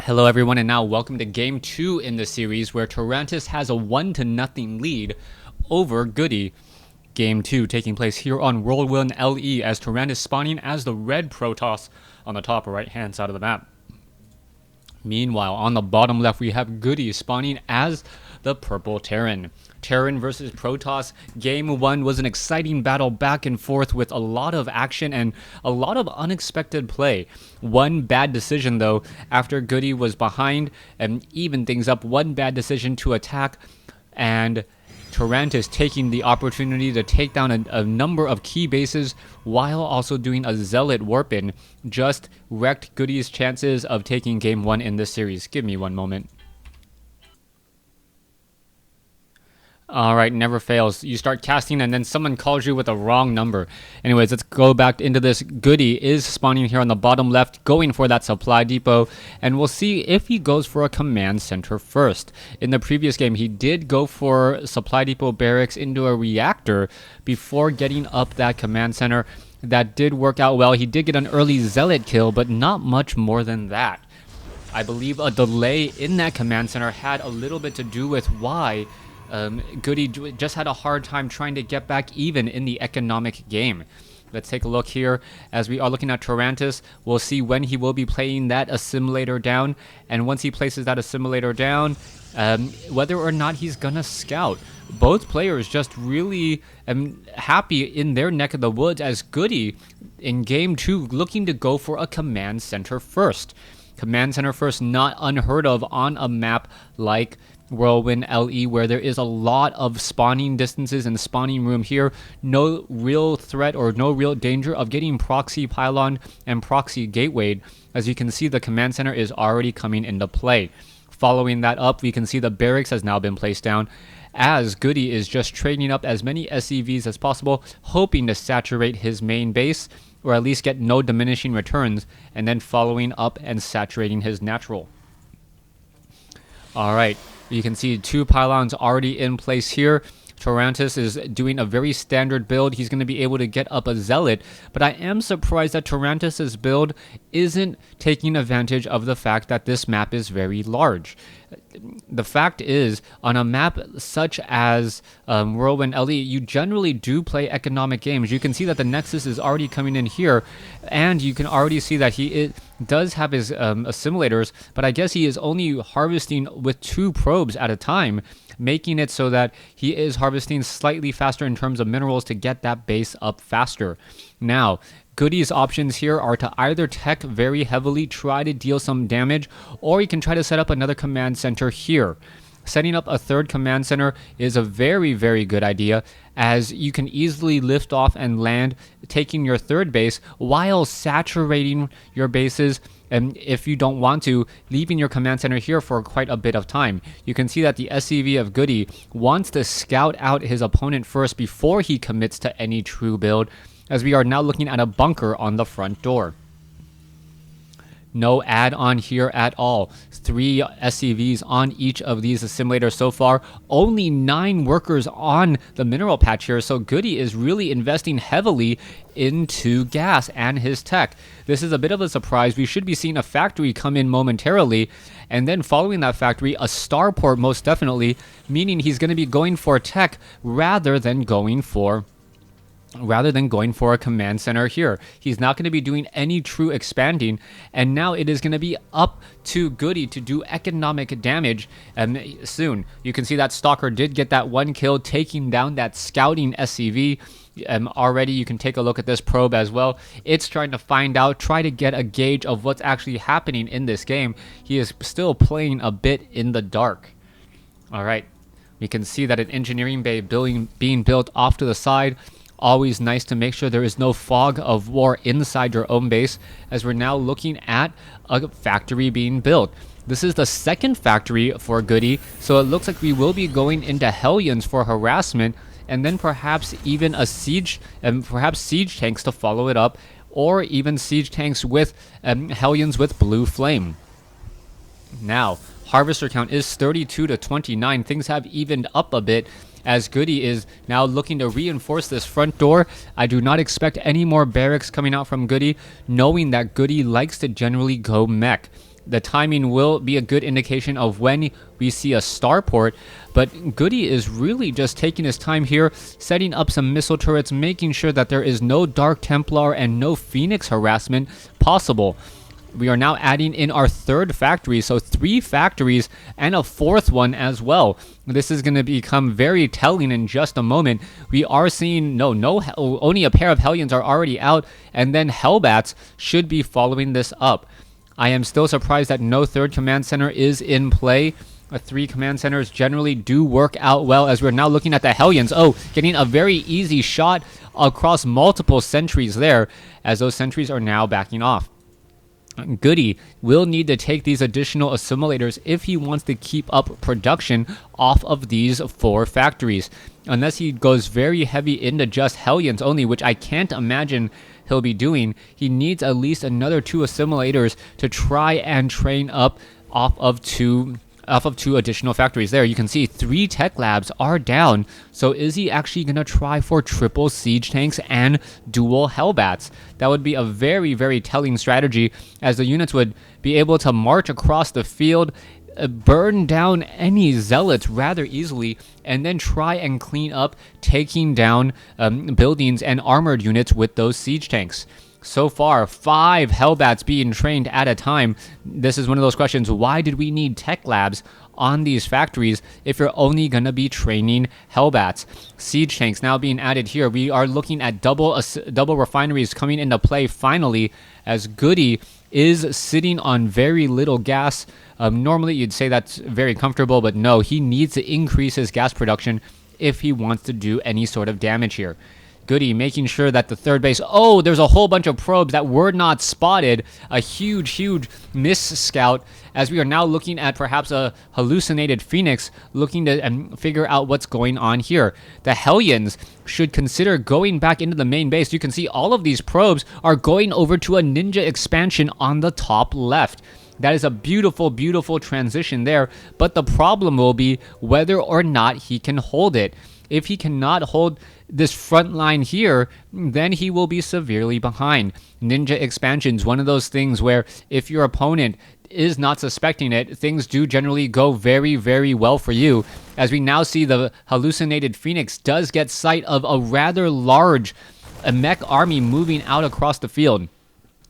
Hello everyone, and now welcome to game 2 in the series where Tarrantius has a 1-0 lead over Goody. Game 2 taking place here on Whirlwind LE as Tarrantius spawning as the red Protoss on the top right hand side of the map. Meanwhile, on the bottom left we have Goody spawning as the purple Terran. Terran versus Protoss. Game 1 was an exciting battle back and forth with a lot of action and a lot of unexpected play. One bad decision though, after Goody was behind and evened things up, one bad decision to attack, and Tarrantius taking the opportunity to take down a number of key bases while also doing a zealot warp-in just wrecked Goody's chances of taking game 1 in this series. Give me one moment. Alright, never fails. You start casting and then someone calls you with a wrong number. Anyways, let's go back into this. Goody is spawning here on the bottom left, going for that supply depot, and we'll see if he goes for a command center first. In the previous game, he did go for supply depot barracks into a reactor before getting up that command center. That did work out well. He did get an early zealot kill, but not much more than that. I believe a delay in that command center had a little bit to do with why Goody just had a hard time trying to get back even in the economic game. Let's take a look here as we are looking at Tarrantius. We'll see when he will be playing that assimilator down, and once he places that assimilator down, whether or not he's gonna scout. Both players just really happy in their neck of the woods as Goody in game 2 looking to go for a command center first. Command center first, not unheard of on a map like Whirlwind LE, where there is a lot of spawning distances and spawning room here. No real threat or no real danger of getting proxy pylon and proxy gatewayed. As you can see, the command center is already coming into play. Following that up, we can see the barracks has now been placed down as Goody is just trading up as many SCVs as possible, hoping to saturate his main base or at least get no diminishing returns, and then following up and saturating his natural. Alright, you can see 2 pylons already in place here. Tarrantius is doing a very standard build. He's going to be able to get up a zealot, but I am surprised that Tarrantius' build isn't taking advantage of the fact that this map is very large. The fact is, on a map such as Whirlwind LE, you generally do play economic games. You can see that the Nexus is already coming in here, and you can already see that he does have his assimilators, but I guess he is only harvesting with 2 probes at a time, making it so that he is harvesting slightly faster in terms of minerals to get that base up faster. Now, Goody's options here are to either tech very heavily, try to deal some damage, or you can try to set up another command center here. Setting up a 3rd command center is a very, very good idea, as you can easily lift off and land, taking your 3rd base while saturating your bases, and if you don't want to, leaving your command center here for quite a bit of time. You can see that the SCV of Goody wants to scout out his opponent first before he commits to any true build, as we are now looking at a bunker on the front door. No add-on here at all. 3 SCVs on each of these assimilators so far. Only 9 workers on the mineral patch here, so Goody is really investing heavily into gas and his tech. This is a bit of a surprise. We should be seeing a factory come in momentarily, and then following that factory, a starport most definitely, meaning he's going to be going for tech rather than going for a command center here. He's not going to be doing any true expanding, and now it is going to be up to Goody to do economic damage soon. You can see that Stalker did get that 1 kill, taking down that scouting SCV. Already you can take a look at this probe as well. It's trying to try to get a gauge of what's actually happening in this game. He is still playing a bit in the dark. Alright, we can see that an engineering bay being built off to the side. Always nice to make sure there is no fog of war inside your own base, as we're now looking at a factory being built. This is the 2nd factory for Goody, so it looks like we will be going into Hellions for harassment, and then perhaps even a siege, and perhaps siege tanks to follow it up, or even siege tanks with Hellions with blue flame. Now, harvester count is 32 to 29. Things have evened up a bit, as Goody is now looking to reinforce this front door. I do not expect any more barracks coming out from Goody, knowing that Goody likes to generally go mech. The timing will be a good indication of when we see a starport, but Goody is really just taking his time here, setting up some missile turrets, making sure that there is no Dark Templar and no Phoenix harassment possible. We are now adding in our third factory, so 3 factories and a 4th one as well. This is going to become very telling in just a moment. We are seeing only a pair of Hellions are already out, and then Hellbats should be following this up. I am still surprised that no 3rd command center is in play. 3 command centers generally do work out well, as we're now looking at the Hellions. Oh, getting a very easy shot across multiple sentries there, as those sentries are now backing off. Goody will need to take these additional assimilators if he wants to keep up production off of these 4 factories. Unless he goes very heavy into just Hellions only, which I can't imagine he'll be doing, he needs at least another 2 assimilators to try and train up off of two additional factories. There you can see 3 tech labs are down. So is he actually going to try for triple siege tanks and dual Hellbats? That would be a very, very telling strategy, as the units would be able to march across the field, burn down any zealots rather easily, and then try and clean up taking down buildings and armored units with those siege tanks. So far, 5 Hellbats being trained at a time. This is one of those questions: why did we need tech labs on these factories if you're only going to be training Hellbats? Siege tanks now being added here. We are looking at double refineries coming into play finally, as Goody is sitting on very little gas. Normally you'd say that's very comfortable, but no, he needs to increase his gas production if he wants to do any sort of damage here. Goody making sure that the 3rd base... Oh, there's a whole bunch of probes that were not spotted. A huge, huge miss scout, as we are now looking at perhaps a hallucinated Phoenix, looking to figure out what's going on here. The Hellions should consider going back into the main base. You can see all of these probes are going over to a ninja expansion on the top left. That is a beautiful, beautiful transition there, but the problem will be whether or not he can hold it. If he cannot hold this front line here, then he will be severely behind. Ninja expansions, one of those things where if your opponent is not suspecting it, things do generally go very, very well for you. As we now see, the hallucinated Phoenix does get sight of a rather large mech army moving out across the field.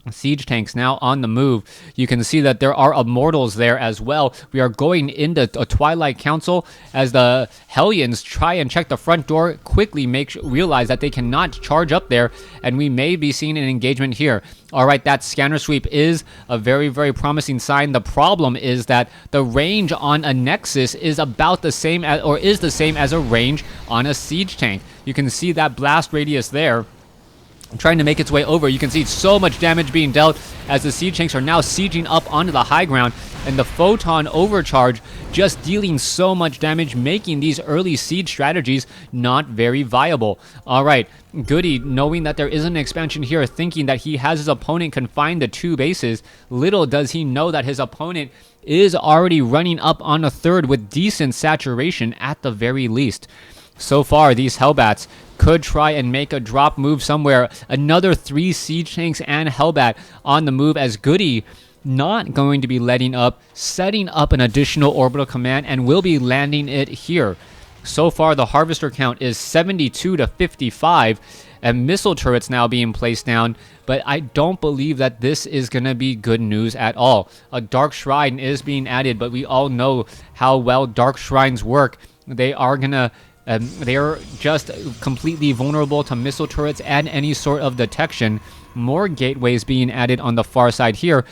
Siege tanks now on the move. You can see that there are immortals there as well. We are going into a Twilight Council as the Hellions try and check the front door, quickly realize that they cannot charge up there, and we may be seeing an engagement here. Alright, that scanner sweep is a very, very promising sign. The problem is that the range on a Nexus is about the same as, or is the same as a range on a siege tank. You can see that blast radius there trying to make its way over. You can see so much damage being dealt as the siege tanks are now sieging up onto the high ground, and the photon overcharge just dealing so much damage, making these early siege strategies not very viable. Alright, Goody, knowing that there is an expansion here, thinking that he has his opponent confined to 2 bases, little does he know that his opponent is already running up on a 3rd with decent saturation at the very least. So far, these Hellbats could try and make a drop move somewhere. Another 3 siege tanks and Hellbat on the move, as Goody not going to be letting up, setting up an additional orbital command, and will be landing it here. So far, the harvester count is 72 to 55, and missile turrets now being placed down, but I don't believe that this is going to be good news at all. A Dark Shrine is being added, but we all know how well Dark Shrines work. They are just completely vulnerable to missile turrets and any sort of detection. More gateways being added on the far side here,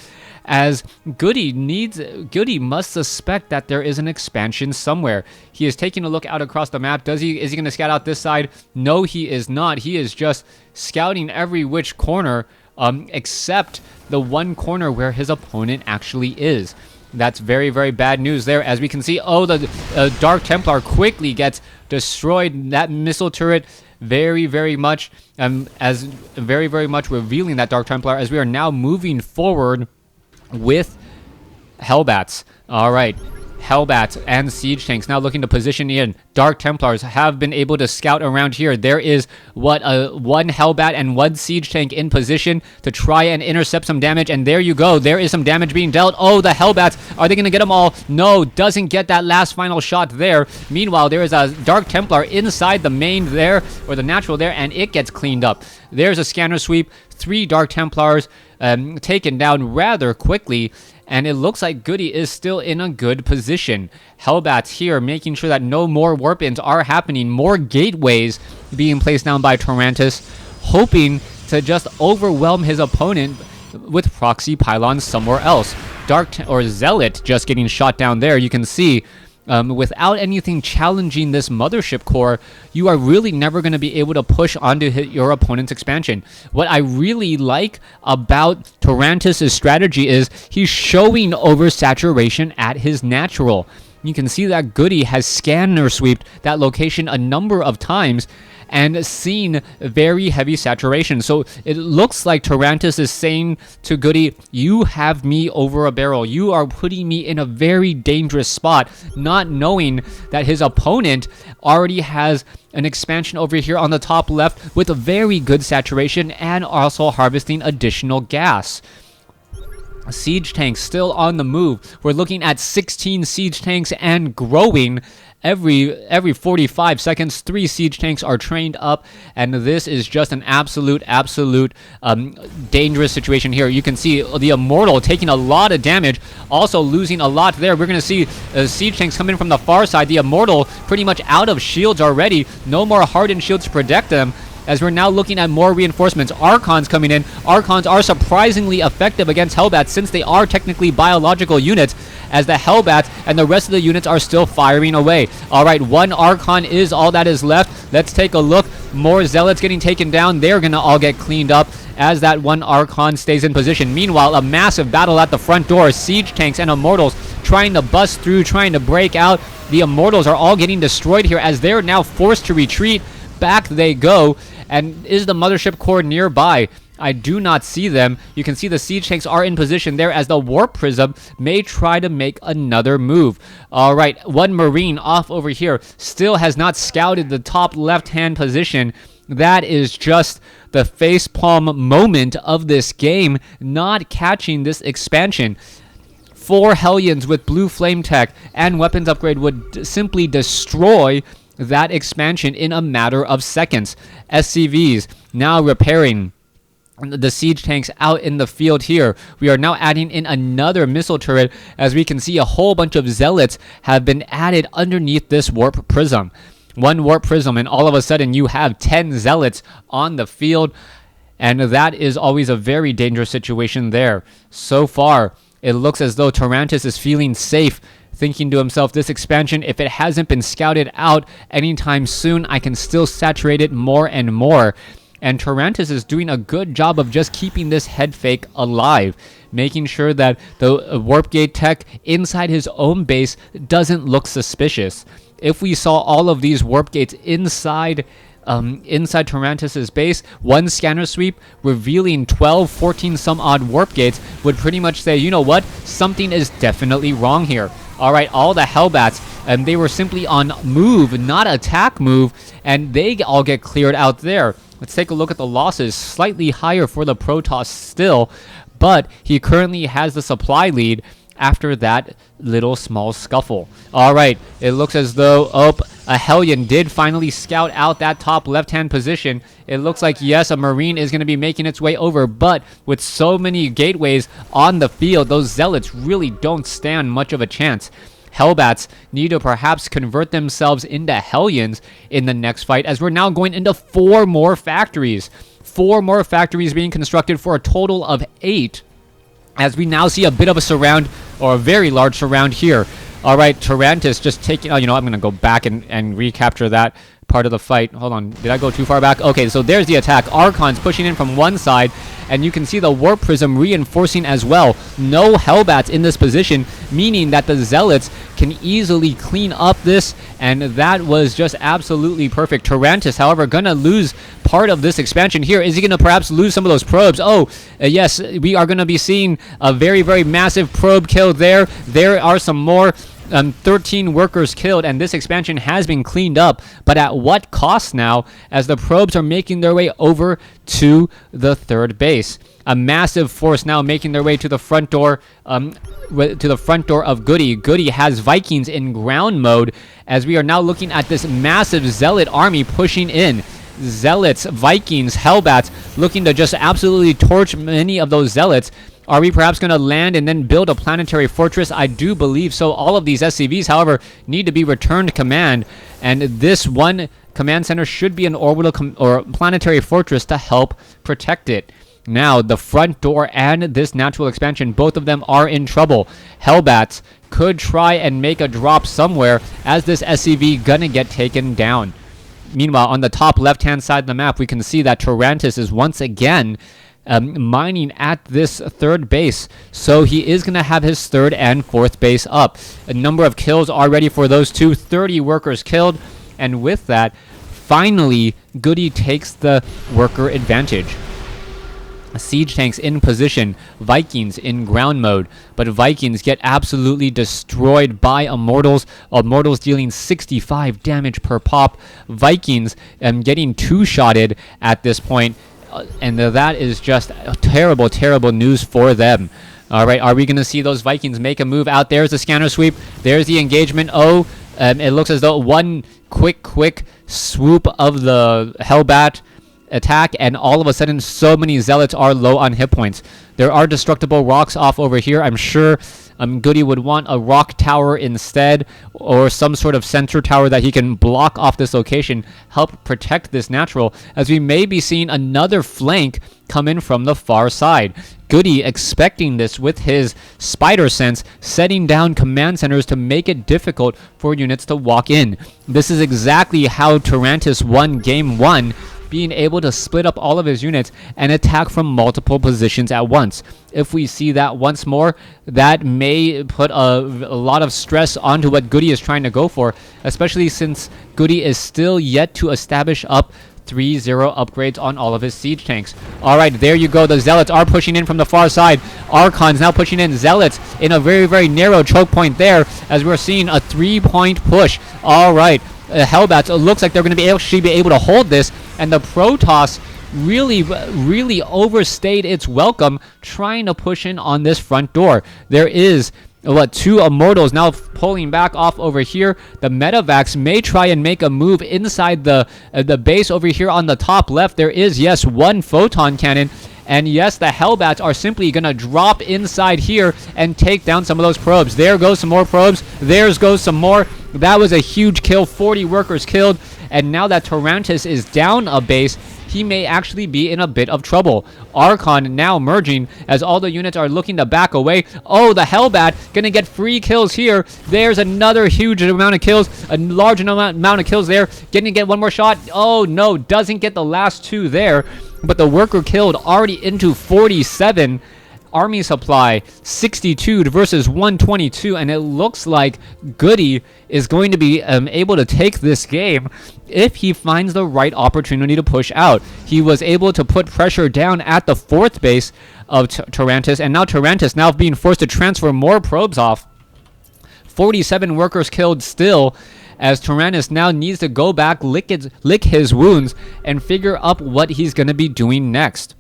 as Goody must suspect that there is an expansion somewhere. He is taking a look out across the map. Is he going to scout out this side? No, he is not. He is just scouting every which corner except the one corner where his opponent actually is. That's very, very bad news there, as we can see. Oh, the Dark Templar quickly gets destroyed. That missile turret very, very much revealing that Dark Templar, as we are now moving forward with Hellbats. All right, Hellbats and Siege Tanks now looking to position in. Dark Templars have been able to scout around here. There is one Hellbat and one Siege Tank in position to try and intercept some damage, and there you go. There is some damage being dealt. Oh, the Hellbats, are they going to get them all? No, doesn't get that last final shot there. Meanwhile, there is a Dark Templar inside the main there, or the natural there, and it gets cleaned up. There's a scanner sweep. 3 Dark Templars taken down rather quickly, and it looks like Goody is still in a good position. Hellbats here making sure that no more warp-ins are happening. More gateways being placed down by Tarrantius, hoping to just overwhelm his opponent with proxy pylons somewhere else. Zealot just getting shot down there. You can see without anything challenging this mothership core, you are really never going to be able to push onto your opponent's expansion. What I really like about Tarrantius' strategy is he's showing oversaturation at his natural. You can see that Goody has scanner sweeped that location a number of times and seen very heavy saturation. So it looks like Tarrantius is saying to Goody, you have me over a barrel. You are putting me in a very dangerous spot, not knowing that his opponent already has an expansion over here on the top left with a very good saturation and also harvesting additional gas. Siege tanks still on the move. We're looking at 16 siege tanks and growing. Every 45 seconds, 3 siege tanks are trained up, and this is just an absolute dangerous situation here. You can see the Immortal taking a lot of damage, also losing a lot there. We're going to see siege tanks coming from the far side. The Immortal pretty much out of shields already. No more hardened shields to protect them, as we're now looking at more reinforcements. Archons coming in. Archons are surprisingly effective against Hellbats since they are technically biological units, as the Hellbats and the rest of the units are still firing away. Alright, 1 Archon is all that is left. Let's take a look. More Zealots getting taken down. They're going to all get cleaned up as that 1 Archon stays in position. Meanwhile, a massive battle at the front door. Siege tanks and Immortals trying to bust through, trying to break out. The Immortals are all getting destroyed here as they're now forced to retreat. Back they go. And is the mothership core nearby? I do not see them. You can see the siege tanks are in position there as the Warp Prism may try to make another move. Alright, 1 Marine off over here. Still has not scouted the top left-hand position. That is just the facepalm moment of this game, not catching this expansion. 4 Hellions with blue flame tech and weapons upgrade would simply destroy that expansion in a matter of seconds. SCVs now repairing the siege tanks out in the field here. We are now adding in another missile turret, as we can see a whole bunch of Zealots have been added underneath this Warp Prism. 1 Warp Prism and all of a sudden you have 10 Zealots on the field, and that is always a very dangerous situation there. So far, it looks as though Tarrantius is feeling safe, thinking to himself, this expansion, if it hasn't been scouted out anytime soon, I can still saturate it more and more. And Tarrantius is doing a good job of just keeping this head fake alive, making sure that the warp gate tech inside his own base doesn't look suspicious. If we saw all of these warp gates inside Tarrantius's base, 1 scanner sweep revealing 14 some odd warp gates would pretty much say, you know what, something is definitely wrong here. Alright, all the Hellbats, and they were simply on move, not attack move, and they all get cleared out there. Let's take a look at the losses. Slightly higher for the Protoss still, but he currently has the supply lead after that little small scuffle. Alright, it looks as though, a Hellion did finally scout out that top left-hand position. It looks like, yes, a Marine is going to be making its way over, but with so many gateways on the field, those Zealots really don't stand much of a chance. Hellbats need to perhaps convert themselves into Hellions in the next fight, as we're now going into 4 more factories. 4 more factories being constructed for a total of 8. As we now see a bit of a surround, or a very large surround here. Alright, Tarrantius just taking... Oh, you know, I'm going to go back and recapture that part of the fight. Hold on, did I go too far back? Okay, so there's the attack. Archons pushing in from one side, and you can see the Warp Prism reinforcing as well. No Hellbats in this position, meaning that the Zealots can easily clean up this, and that was just absolutely perfect. Tarrantius, however, gonna lose part of this expansion here. Is he gonna perhaps lose some of those probes? Yes, we are gonna be seeing a very, very massive probe kill there. There are some more. 13 workers killed, and this expansion has been cleaned up, but at what cost now, as the probes are making their way over to the third base. A massive force now making their way to the front door, of Goody. Goody has Vikings in ground mode, as we are now looking at this massive Zealot army pushing in. Zealots, Vikings, Hellbats, looking to just absolutely torch many of those Zealots. Are we perhaps going to land and then build a planetary fortress? I do believe so. All of these SCVs, however, need to be returned to command, and this one command center should be an orbital or planetary fortress to help protect it. Now, the front door and this natural expansion, both of them are in trouble. Hellbats could try and make a drop somewhere, as this SCV gonna get taken down. Meanwhile, on the top left-hand side of the map, we can see that Tarrantius is once again mining at this third base, so he is going to have his third and fourth base up. A number of kills already for those two, 30 workers killed, and with that, finally, Goody takes the worker advantage. Siege tanks in position, Vikings in ground mode, but Vikings get absolutely destroyed by Immortals. Immortals dealing 65 damage per pop. Vikings getting two-shotted at this point. And that is just terrible, terrible news for them. All right, are we going to see those Vikings make a move out? There's the scanner sweep. There's the engagement. It looks as though one quick swoop of the Hellbat attack, and all of a sudden, so many Zealots are low on hit points. There are destructible rocks off over here. I'm sure Goody would want a rock tower instead, or some sort of sensor tower that he can block off this location, help protect this natural, as we may be seeing another flank come in from the far side. Goody expecting this with his spider sense, setting down command centers to make it difficult for units to walk in. This is exactly how Tarrantius won Game 1, being able to split up all of his units and attack from multiple positions at once. If we see that once more, that may put a lot of stress onto what Goody is trying to go for, especially since Goody is still yet to establish up 3-0 upgrades on all of his siege tanks. All right, there you go. The Zealots are pushing in from the far side. Archons now pushing in. Zealots in a very, very narrow choke point there, as we're seeing a 3-point push. All right, Hellbats, it looks like they're going to be able to hold this, and the Protoss really overstayed its welcome trying to push in on this front door. There is two Immortals now pulling back off over here. The Medivacs may try and make a move inside the base over here on the top left. There is, yes, one photon cannon. And yes, the Hellbats are simply going to drop inside here and take down some of those probes. There goes some more probes. There goes some more. That was a huge kill. 40 workers killed. And now that Tarrantius is down a base, he may actually be in a bit of trouble. Archon now merging as all the units are looking to back away. Oh, the Hellbat going to get free kills here. There's another huge amount of kills. A large amount of kills there. Getting to get one more shot. Oh, no. Doesn't get the last two there. But the worker killed already into 47. Army supply 62 versus 122, and it looks like Goody is going to be able to take this game if he finds the right opportunity to push out. He was able to put pressure down at the fourth base of Tarrantius, and now Tarrantius now being forced to transfer more probes off. 47 workers killed still, as Tarrantius now needs to go back, lick his wounds, and figure up what he's going to be doing next.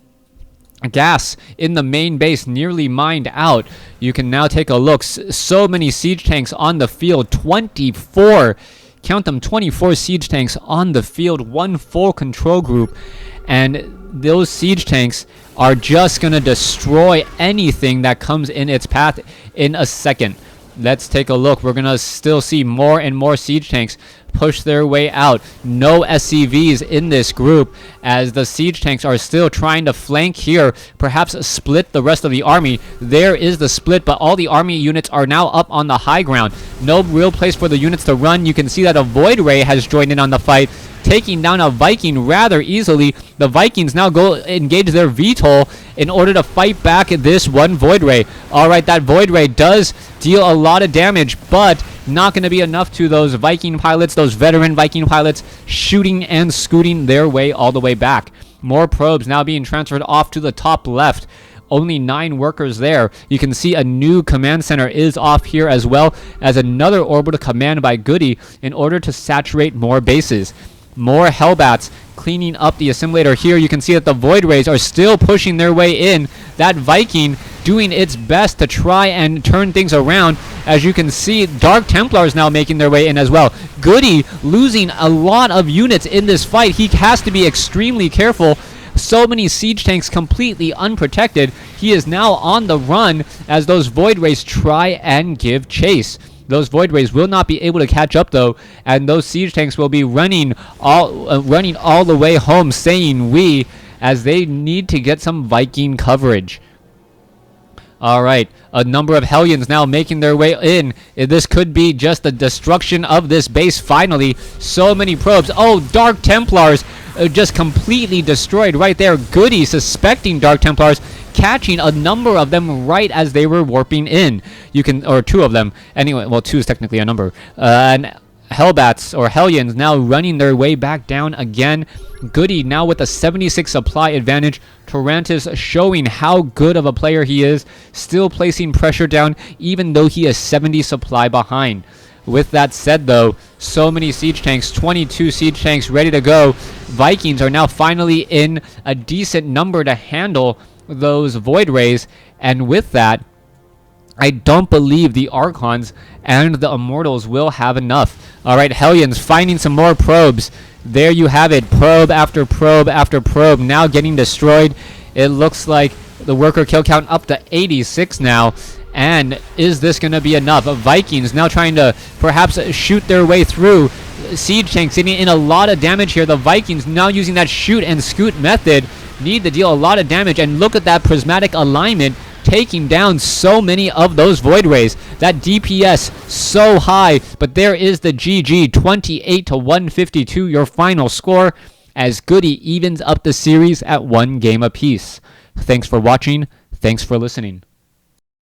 Gas in the main base nearly mined out. You can now take a look. So many siege tanks on the field. 24. Count them, 24 siege tanks on the field. One full control group. And those siege tanks are just going to destroy anything that comes in its path in a second. Let's take a look. We're going to still see more and more siege tanks push their way out. No SCVs in this group, as the siege tanks are still trying to flank here, perhaps split the rest of the army. There is the split, but all the army units are now up on the high ground. No real place for the units to run. You can see that a Void Ray has joined in on the fight, taking down a Viking rather easily. The Vikings now go engage their VTOL in order to fight back this one Void Ray. Alright, that Void Ray does deal a lot of damage, but not going to be enough to those Viking pilots, those veteran Viking pilots, shooting and scooting their way all the way back. More probes now being transferred off to the top left. only 9 workers there. You can see a new command center is off here, as well as another orbital command by Goody in order to saturate more bases. More Hellbats cleaning up the assimilator here. You can see that the Void Rays are still pushing their way in. That Viking doing its best to try and turn things around. As you can see, Dark Templars now making their way in as well. Goody losing a lot of units in this fight. He has to be extremely careful. So many siege tanks completely unprotected. He is now on the run as those Void Rays try and give chase. Those Void Rays will not be able to catch up though, and those siege tanks will be running all the way home, saying we, as they need to get some Viking coverage. Alright, a number of Hellions now making their way in. This could be just the destruction of this base finally. So many probes. Oh, Dark Templars just completely destroyed right there. Goody suspecting Dark Templars, catching a number of them right as they were warping in. Or 2 of them. Anyway, well, 2 is technically a number. And Hellbats or Hellions now running their way back down again. Goody now with a 76 supply advantage. Tarrantius showing how good of a player he is, still placing pressure down even though he is 70 supply behind. With that said though, so many siege tanks, 22 siege tanks ready to go. Vikings are now finally in a decent number to handle those Void Rays, and with that, I don't believe the Archons and the Immortals will have enough. Alright, Hellions finding some more probes. There you have it. Probe after probe after probe now getting destroyed. It looks like the worker kill count up to 86 now. And is this going to be enough? Vikings now trying to perhaps shoot their way through. Siege tanks getting in a lot of damage here. The Vikings now using that shoot and scoot method need to deal a lot of damage. And look at that prismatic alignment, taking down so many of those Void Rays. That DPS so high, but there is the GG, 28-152, your final score, as Goody evens up the series at 1 game apiece. Thanks for watching. Thanks for listening.